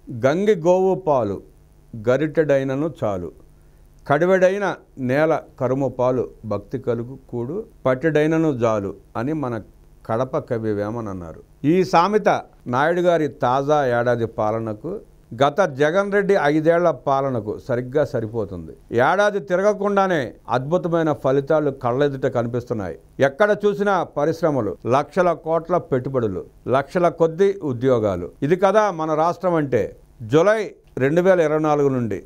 గంగి గోవు పాలు గరిటెడైనను చాలు, కడివెడైన నేల కరుము పాలు భక్తి కలుగు కూడు పట్టెడైనను జాలు అని మన కడప కవి వేమన్ అన్నారు. ఈ సామెత నాయుడు గారి తాజా ఏడాది పాలనకు, గత జగన్ రెడ్డి 5 ఏళ్ల పాలనకు సరిగ్గా సరిపోతుంది. ఏడాది తిరగకుండానే అద్భుతమైన ఫలితాలు కళ్ళెదుట కనిపిస్తున్నాయి. ఎక్కడ చూసినా పరిశ్రమలు, లక్షల కోట్ల పెట్టుబడులు, లక్షల కొద్ది ఉద్యోగాలు. ఇది కదా మన రాష్ట్రం అంటే. జూలై 2024 నుండి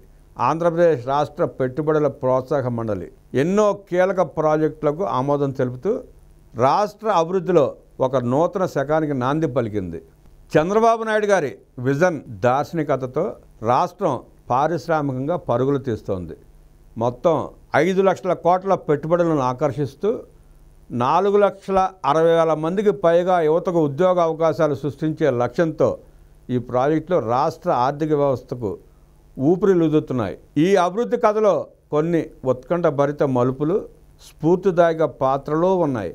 ఆంధ్రప్రదేశ్ రాష్ట్ర పెట్టుబడుల ప్రోత్సాహక మండలి ఎన్నో కీలక ప్రాజెక్టులకు ఆమోదం తెలుపుతూ రాష్ట్ర అభివృద్ధిలో ఒక నూతన శకానికి నాంది పలికింది. చంద్రబాబు నాయుడు గారి విజన్, దార్శనికతతో రాష్ట్రం పారిశ్రామికంగా పరుగులు తీస్తోంది. మొత్తం 5 లక్షల కోట్ల పెట్టుబడులను ఆకర్షిస్తూ 4,60,000 మందికి పైగా యువతకు ఉద్యోగ అవకాశాలు సృష్టించే లక్ష్యంతో ఈ ప్రాజెక్టులో రాష్ట్ర ఆర్థిక వ్యవస్థకు ఊపిరిలుదుతున్నాయి. ఈ అభివృద్ధి కథలో కొన్ని ఉత్కంఠ భరిత మలుపులు, స్ఫూర్తిదాయక పాత్రలు ఉన్నాయి.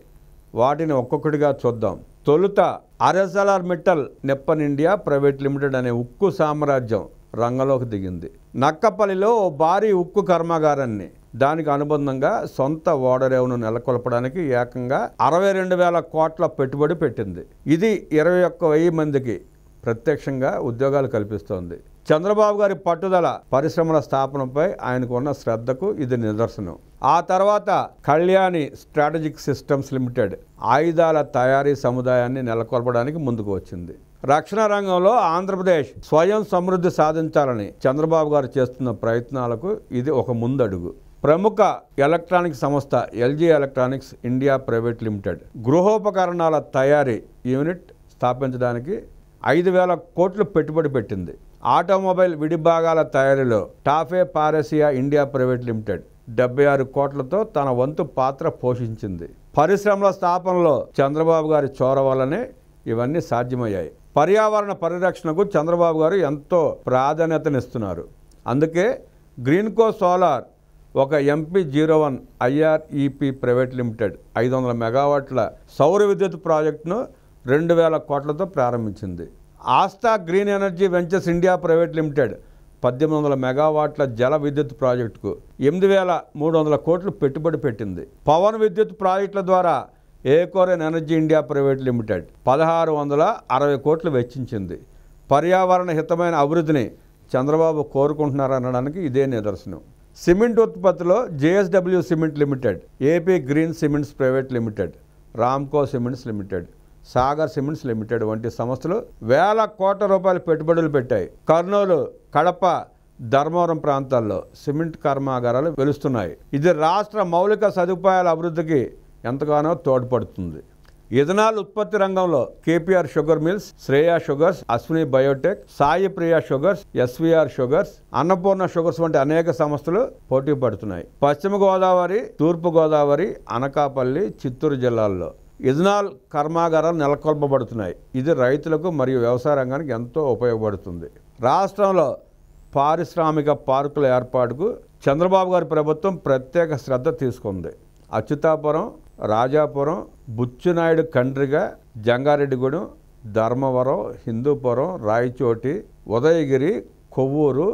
వాటిని ఒక్కొక్కటిగా చూద్దాం. తొలుత ArcelorMittal Nippon India private limited అనే ఉక్కు సామ్రాజ్యం రంగంలోకి దిగింది. నక్కపల్లిలో ఓ భారీ ఉక్కు కర్మాగారాన్ని, దానికి అనుబంధంగా సొంత ఓడరేవును నెలకొల్పడానికి ఏకంగా 62,000 కోట్ల పెట్టుబడి పెట్టింది. ఇది 21,000 మందికి ప్రత్యక్షంగా ఉద్యోగాలు కల్పిస్తోంది. చంద్రబాబు గారి పట్టుదల, పరిశ్రమల స్థాపనపై ఆయనకు ఉన్న శ్రద్ధకు ఇది నిదర్శనం. ఆ తర్వాత కళ్యాణి స్ట్రాటజిక్ సిస్టమ్స్ లిమిటెడ్ ఆయుధాల తయారీ సముదాయాన్ని నెలకొల్పడానికి ముందుకు వచ్చింది. రక్షణ రంగంలో ఆంధ్రప్రదేశ్ స్వయం సమృద్ధి సాధించాలని చంద్రబాబు గారు చేస్తున్న ప్రయత్నాలకు ఇది ఒక ముందడుగు. ప్రముఖ ఎలక్ట్రానిక్ సంస్థ LG electronics India private limited గృహోపకరణాల తయారీ యూనిట్ స్థాపించడానికి 5,000 కోట్లు పెట్టుబడి పెట్టింది. ఆటోమొబైల్ విడిభాగాల తయారీలో టాఫే పారెసియా ఇండియా ప్రైవేట్ లిమిటెడ్ 76 కోట్లతో తన వంతు పాత్ర పోషించింది. పరిశ్రమల స్థాపనలో చంద్రబాబు గారి చొరవ వల్లనే ఇవన్నీ సాధ్యమయ్యాయి. పర్యావరణ పరిరక్షణకు చంద్రబాబు గారు ఎంతో ప్రాధాన్యతనిస్తున్నారు. అందుకే గ్రీన్కో సోలార్ ఒక MP01 IREP ప్రైవేట్ లిమిటెడ్ 500 మెగావాట్ల సౌర విద్యుత్ ప్రాజెక్టును 2,000 కోట్లతో ప్రారంభించింది. Aastha green energy ventures India private limited 1,800 మెగావాట్ల జల విద్యుత్ ప్రాజెక్టుకు 8,300 కోట్లు పెట్టుబడి పెట్టింది. పవన్ విద్యుత్ ప్రాజెక్టుల ద్వారా ఏకోరెన్ ఎనర్జీ ఇండియా ప్రైవేట్ లిమిటెడ్ 1,660 కోట్లు వెచ్చించింది. పర్యావరణ హితమైన అభివృద్ధిని చంద్రబాబు కోరుకుంటున్నారనడానికి ఇదే నిదర్శనం. సిమెంట్ ఉత్పత్తిలో JSW cement limited, AP green cements private limited, Ramco cements limited, Sagar cements limited వంటి సంస్థలు వేల కోట్ల రూపాయల పెట్టుబడులు పెట్టాయి. కర్నూలు, కడప, ధర్మవరం ప్రాంతాల్లో సిమెంట్ కర్మాగారాలు వెలుస్తున్నాయి. ఇది రాష్ట్ర మౌలిక సదుపాయాల అభివృద్ధికి ఎంతగానో తోడ్పడుతుంది. ఇథనాల్ ఉత్పత్తి రంగంలో KPR sugar mills, Shreya sugars, Ashwini biotech, Sai Priya sugars, SVR sugars, Annapurna sugars వంటి అనేక సంస్థలు పోటీ పడుతున్నాయి. పశ్చిమ గోదావరి, తూర్పు గోదావరి, అనకాపల్లి, చిత్తూరు జిల్లాల్లో ఇథనాల్ కర్మాగారాలు నెలకొల్పబడుతున్నాయి. ఇది రైతులకు మరియు వ్యవసాయ రంగానికి ఎంతో ఉపయోగపడుతుంది. రాష్ట్రంలో పారిశ్రామిక పార్కుల ఏర్పాటుకు చంద్రబాబు గారి ప్రభుత్వం ప్రత్యేక శ్రద్ధ తీసుకుంది. అచ్యుతాపురం, రాజాపురం, బుచ్చునాయుడు కండ్రిగ, జంగారెడ్డిగూడెం, ధర్మవరం, హిందూపురం, రాయచోటి, ఉదయగిరి, కొవ్వూరు,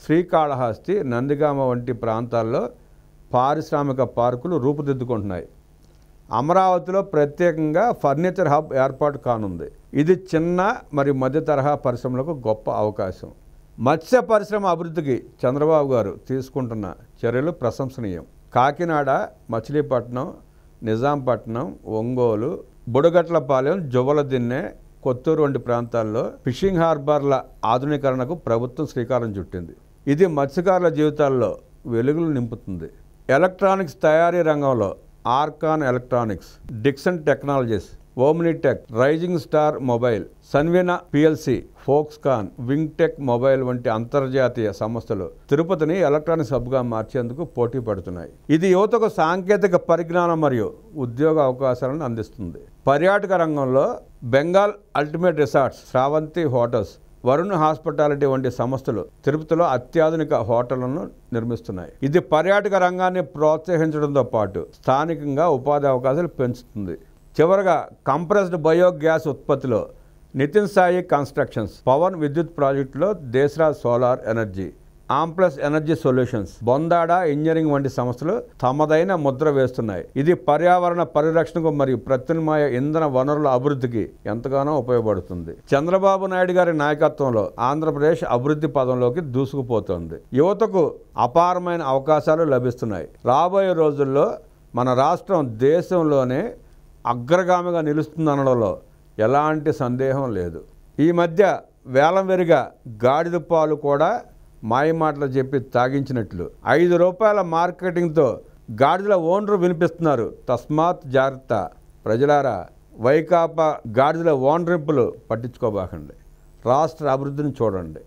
శ్రీకాళహస్తి, నందిగామ వంటి ప్రాంతాల్లో పారిశ్రామిక పార్కులు రూపుదిద్దుకుంటున్నాయి. అమరావతిలో ప్రత్యేకంగా ఫర్నిచర్ హబ్ ఏర్పాటు కానుంది. ఇది చిన్న మరియు మధ్య తరహా పరిశ్రమలకు గొప్ప అవకాశం. మత్స్య పరిశ్రమ అభివృద్ధికి చంద్రబాబు గారు తీసుకుంటున్న చర్యలు ప్రశంసనీయం. కాకినాడ, మచిలీపట్నం, నిజాంపట్నం, ఒంగోలు, బుడగట్లపాలెం, జువ్వలదిన్నె, కొత్తూరు వంటి ప్రాంతాల్లో ఫిషింగ్ హార్బర్ల ఆధునీకరణకు ప్రభుత్వం శ్రీకారం చుట్టింది. ఇది మత్స్యకారుల జీవితాల్లో వెలుగులు నింపుతుంది. ఎలక్ట్రానిక్స్ తయారీ రంగంలో ఆర్కాన్ electronics, Dixon technologies, Omnitech, rising star mobile, సన్వినా PLC, ఫోక్స్కాన్, వింగ్టెక్ మొబైల్ వంటి అంతర్జాతీయ సంస్థలు తిరుపతిని ఎలక్ట్రానిక్స్ హబ్గా మార్చేందుకు పోటీ పడుతున్నాయి. ఇది యువతకు సాంకేతిక పరిజ్ఞానం మరియు ఉద్యోగ అవకాశాలను అందిస్తుంది. పర్యాటక రంగంలో Bengal ultimate resorts, Sravanthi hotels, Varun hospitality వంటి సంస్థలు తిరుపతిలో అత్యాధునిక హోటళ్లను నిర్మిస్తున్నాయి. ఇది పర్యాటక రంగాన్ని ప్రోత్సహించడంతో పాటు స్థానికంగా ఉపాధి అవకాశాలు పెంచుతుంది. చివరగా కంప్రెస్డ్ బయోగ్యాస్ ఉత్పత్తిలో నితిన్ సాయి కన్స్ట్రక్షన్స్, పవన్ విద్యుత్ ప్రాజెక్టులో Deshraj solar energy, Amplus energy solutions, Bondada engineering వంటి సంస్థలు తమదైన ముద్ర వేస్తున్నాయి. ఇది పర్యావరణ పరిరక్షణకు మరియు ప్రత్యామ్నాయ ఇంధన వనరుల అభివృద్ధికి ఎంతగానో ఉపయోగపడుతుంది. చంద్రబాబు నాయుడు గారి నాయకత్వంలో ఆంధ్రప్రదేశ్ అభివృద్ధి పదంలోకి దూసుకుపోతోంది. యువతకు అపారమైన అవకాశాలు లభిస్తున్నాయి. రాబోయే రోజుల్లో మన రాష్ట్రం దేశంలోనే అగ్రగామిగా నిలుస్తుందనడంలో ఎలాంటి సందేహం లేదు. ఈ మధ్య వేలంవెరిగా గాడిద పాలు కూడా మాయమాటలు చెప్పి తాగించినట్లు 5 రూపాయల మార్కెటింగ్తో గాడిదల ఓనరు వినిపిస్తున్నారు. తస్మాత్ జాగ్రత్త ప్రజలారా. వైకాపా గాడిదల ఓనరింపులు పట్టించుకోబాకండి. రాష్ట్ర అభివృద్ధిని చూడండి.